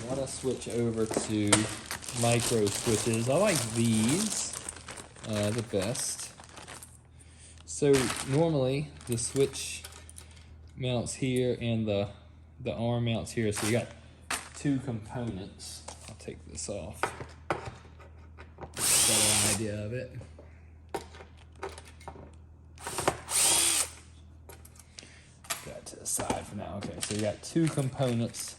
want to switch over to micro switches. I like these the best. So normally the switch mounts here and the arm mounts here. So you got two components. I'll take this off. Better idea of it. Got to the side for now. Okay, so you got two components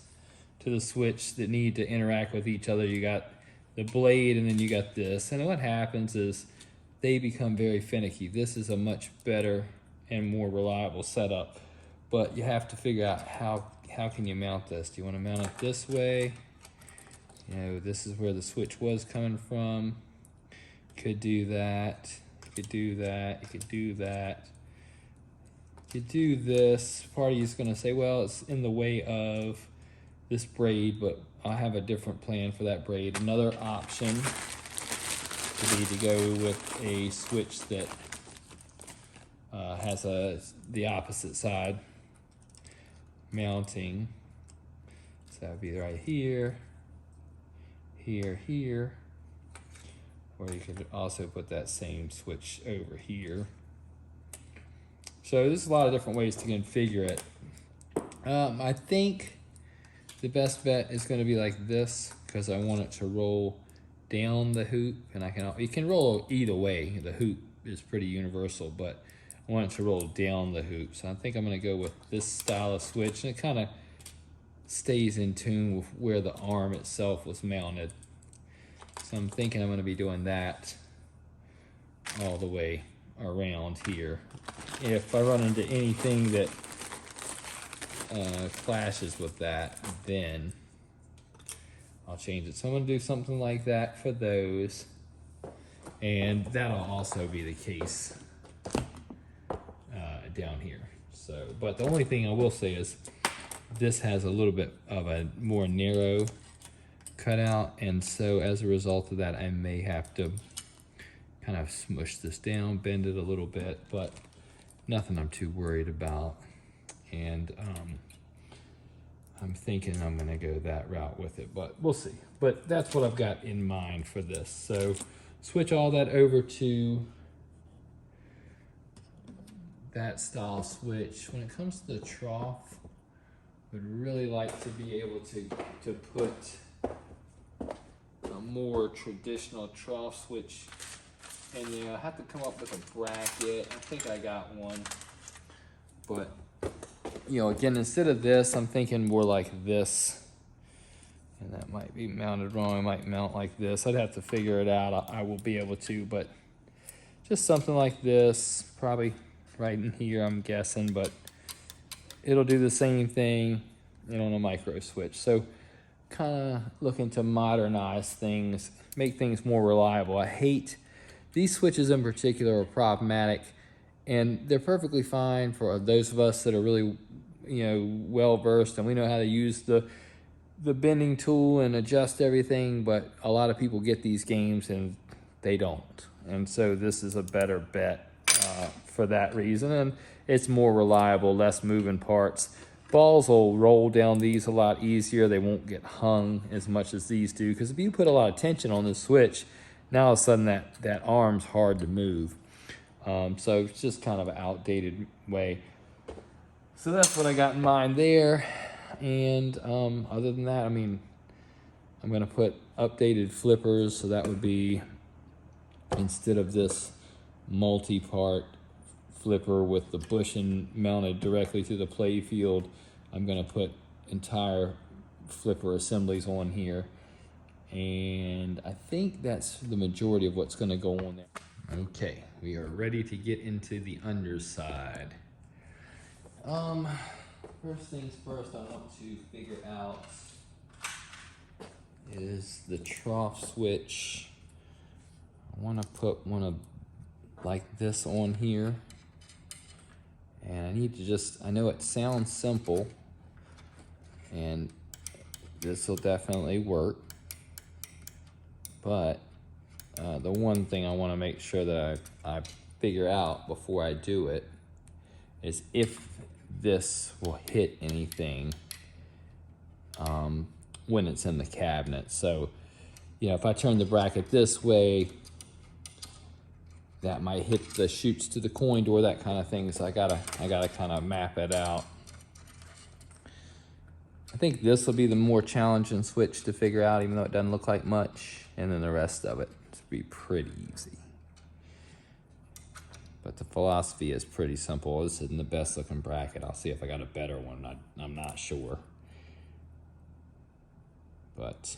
to the switch that need to interact with each other. You got the blade and then you got this. And what happens is they become very finicky. This is a much better and more reliable setup, but you have to figure out how can you mount this. Do you want to mount it this way? You know, this is where the switch was coming from. Could do that. You could do that. You could do that. You could do this. Part of you is going to say, well, it's in the way of this braid, but I have a different plan for that braid. Another option would be to go with a switch that has the opposite side mounting. So that would be right here, here, here. Or you could also put that same switch over here. So there's a lot of different ways to configure it. I think the best bet is going to be like this, because I want it to roll down the hoop, and you can roll either way. The hoop is pretty universal, but I want it to roll down the hoop. So I think I'm going to go with this style of switch, and it kind of stays in tune with where the arm itself was mounted. So I'm thinking I'm going to be doing that all the way around here. If I run into anything that clashes with that, then I'll change it. So I'm going to do something like that for those, and that'll also be the case down here. So, but the only thing I will say is this has a little bit of a more narrow cutout, and so as a result of that, I may have to kind of smush this down, bend it a little bit, but nothing I'm too worried about. And I'm thinking I'm going to go that route with it, but we'll see. But that's what I've got in mind for this. So switch all that over to that style switch. When it comes to the trough, would really like to be able to put a more traditional trough switch in there. I have to come up with a bracket. I think I got one, but you know, again, instead of this, I'm thinking more like this, and that might be mounted wrong. I might mount like this. I'd have to figure it out. I will be able to, but just something like this, probably right in here, I'm guessing, but it'll do the same thing, you know, on a micro switch. So kind of looking to modernize things, make things more reliable. I hate these switches in particular are problematic, and they're perfectly fine for those of us that are really, you know, well versed and we know how to use the bending tool and adjust everything, but a lot of people get these games and they don't. And so this is a better bet for that reason, and it's more reliable, less moving parts. Balls will roll down these a lot easier. They won't get hung as much as these do, because if you put a lot of tension on this switch, now all of a sudden that arm's hard to move. So it's just kind of an outdated way. So that's what I got in mind there. And other than that, I mean, I'm going to put updated flippers. So that would be, instead of this multi-part flipper with the bushing mounted directly to the play field, I'm going to put entire flipper assemblies on here. And I think that's the majority of what's going to go on there. Okay, we are ready to get into the underside. First things first, I want to figure out is the trough switch. I want to put one of like this on here, and I need to just, I know it sounds simple, and this will definitely work, but the one thing I want to make sure that I figure out before I do it is if this will hit anything when it's in the cabinet. So, you know, if I turn the bracket this way, that might hit the chutes to the coin door, that kind of thing. So I gotta kind of map it out. I think this will be the more challenging switch to figure out, even though it doesn't look like much. And then the rest of it will be pretty easy. But the philosophy is pretty simple. This isn't the best looking bracket. I'll see if I got a better one. I'm not sure. But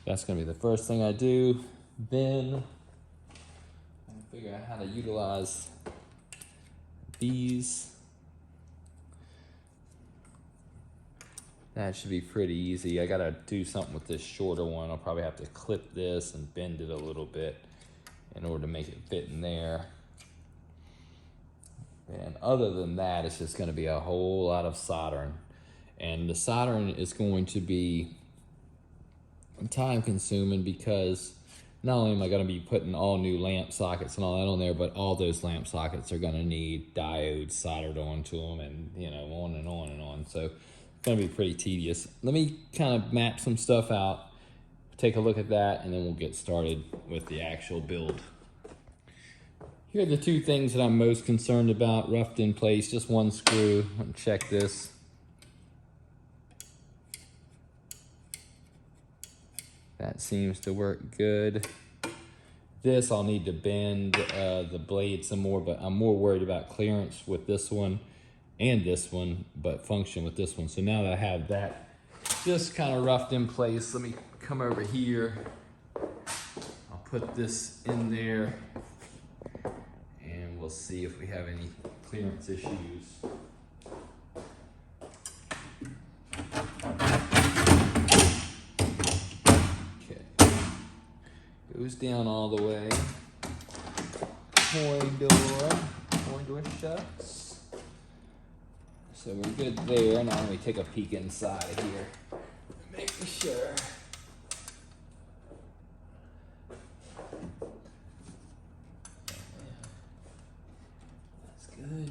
that's gonna be the first thing I do. Then I figure out how to utilize these. That should be pretty easy. I gotta do something with this shorter one. I'll probably have to clip this and bend it a little bit in order to make it fit in there. And other than that, it's just gonna be a whole lot of soldering. And the soldering is going to be time consuming because not only am I gonna be putting all new lamp sockets and all that on there, but all those lamp sockets are gonna need diodes soldered onto them, and you know, on and on and on. So it's gonna be pretty tedious. Let me kind of map some stuff out, take a look at that, and then we'll get started with the actual build. Here are the two things that I'm most concerned about, roughed in place, just one screw. Let me check this. That seems to work good. This I'll need to bend the blade some more, but I'm more worried about clearance with this one and this one, but function with this one. So now that I have that just kind of roughed in place, let me come over here. I'll put this in there and we'll see if we have any clearance issues. Goes down all the way. Coin door shuts. So we're good there. Now let me take a peek inside here. Make sure. That's good.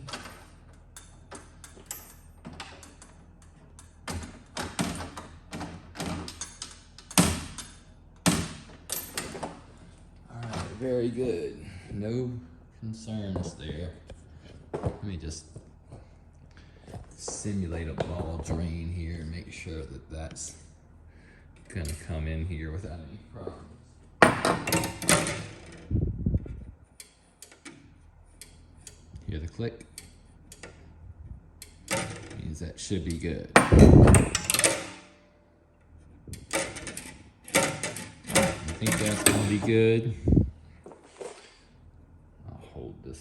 Very good. No concerns there. Let me just simulate a ball drain here and make sure that that's gonna come in here without any problems. Hear the click? Means that should be good. I think that's gonna be good.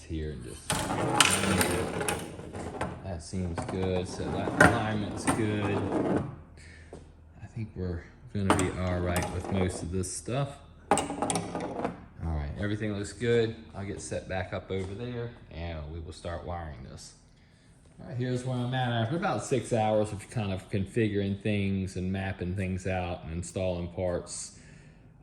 Here and just that seems good, so that alignment's good. I think we're gonna be all right with most of this stuff. All right, everything looks good. I'll get set back up over there and we will start wiring this. All right, here's where I'm at after about 6 hours of kind of configuring things and mapping things out and installing parts.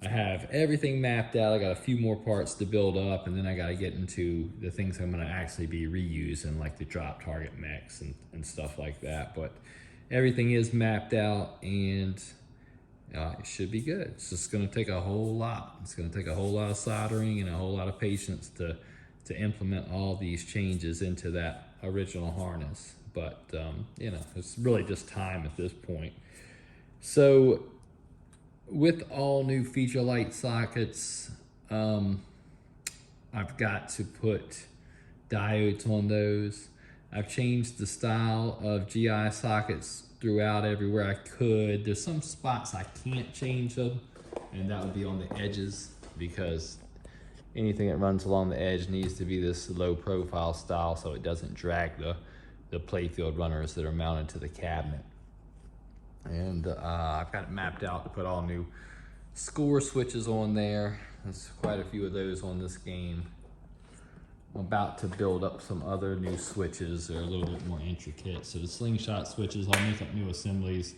I have everything mapped out. I got a few more parts to build up, and then I got to get into the things I'm going to actually be reusing, like the drop target mechs and stuff like that. But everything is mapped out, and it should be good. It's just going to take a whole lot. It's going to take a whole lot of soldering and a whole lot of patience to implement all these changes into that original harness. But you know, it's really just time at this point. So with all new feature light sockets, I've got to put diodes on those. I've changed the style of GI sockets throughout everywhere I could. There's some spots I can't change them, and that would be on the edges, because anything that runs along the edge needs to be this low profile style so it doesn't drag the playfield runners that are mounted to the cabinet. And I've got it mapped out to put all new score switches on there. There's quite a few of those on this game. I'm about to build up some other new switches. They're a little bit more intricate. So the slingshot switches, I'll make up new assemblies,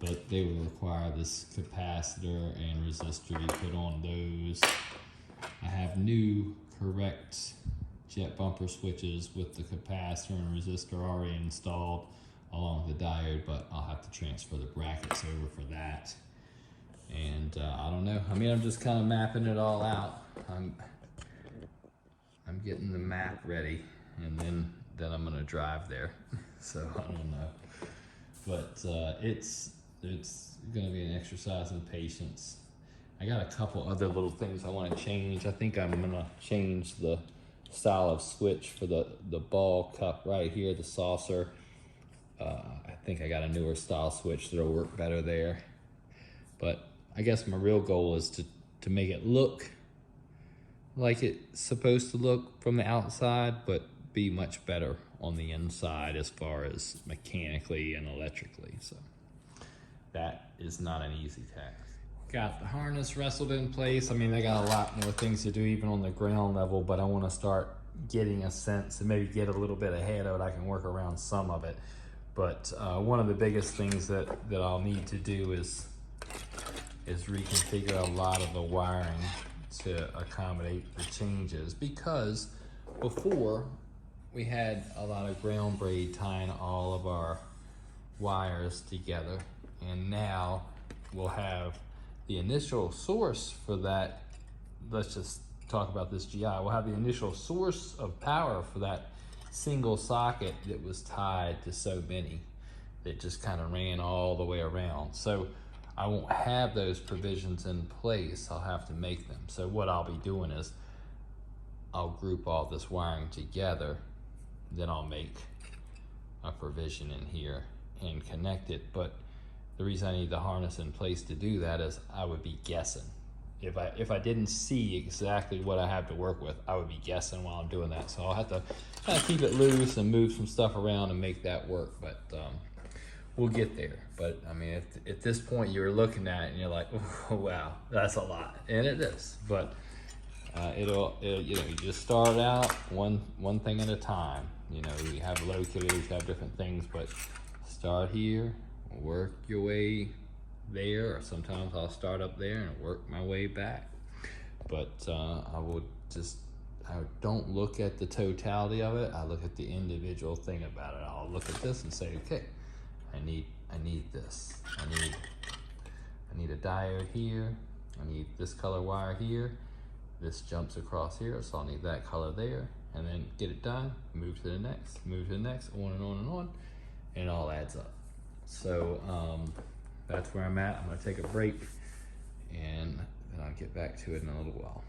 but they will require this capacitor and resistor be put on those. I have new correct jet bumper switches with the capacitor and resistor already installed. along with the diode, but I'll have to transfer the brackets over for that. And I don't know. I mean, I'm just kind of mapping it all out. I'm getting the map ready, and then I'm gonna drive there. So I don't know, but it's gonna be an exercise in patience. I got a couple other little things I want to change. I think I'm gonna change the style of switch for the ball cup right here, the saucer. I think I got a newer style switch that'll work better there. But I guess my real goal is to make it look like it's supposed to look from the outside, but be much better on the inside as far as mechanically and electrically. So that is not an easy task. Got the harness wrestled in place. I mean, I got a lot more things to do even on the ground level, but I want to start getting a sense and maybe get a little bit ahead of it. I can work around some of it. But one of the biggest things that I'll need to do is reconfigure a lot of the wiring to accommodate the changes, because before we had a lot of ground braid tying all of our wires together, and now we'll have the initial source for that. Let's just talk about this GI. We'll have the initial source of power for that single socket that was tied to so many that just kind of ran all the way around. So I won't have those provisions in place. I'll have to make them. So what I'll be doing is I'll group all this wiring together, then I'll make a provision in here and connect it. But the reason I need the harness in place to do that is I would be guessing. If I didn't see exactly what I have to work with, I would be guessing while I'm doing that. So I'll have to kind of keep it loose and move some stuff around and make that work. But we'll get there. But I mean, at this point you're looking at it and you're like, oh, wow, that's a lot, and it is. But it'll you know, you just start out one thing at a time. You know, you have locators, you have different things, but start here, work your way there, or sometimes I'll start up there and work my way back. But I don't look at the totality of it. I look at the individual thing about it. I'll look at this and say, okay, I need this. I need a diode here. I need this color wire here. This jumps across here, so I'll need that color there. And then get it done, move to the next, move to the next, on and on and on, and it all adds up. So that's where I'm at. I'm gonna take a break, and then I'll get back to it in a little while.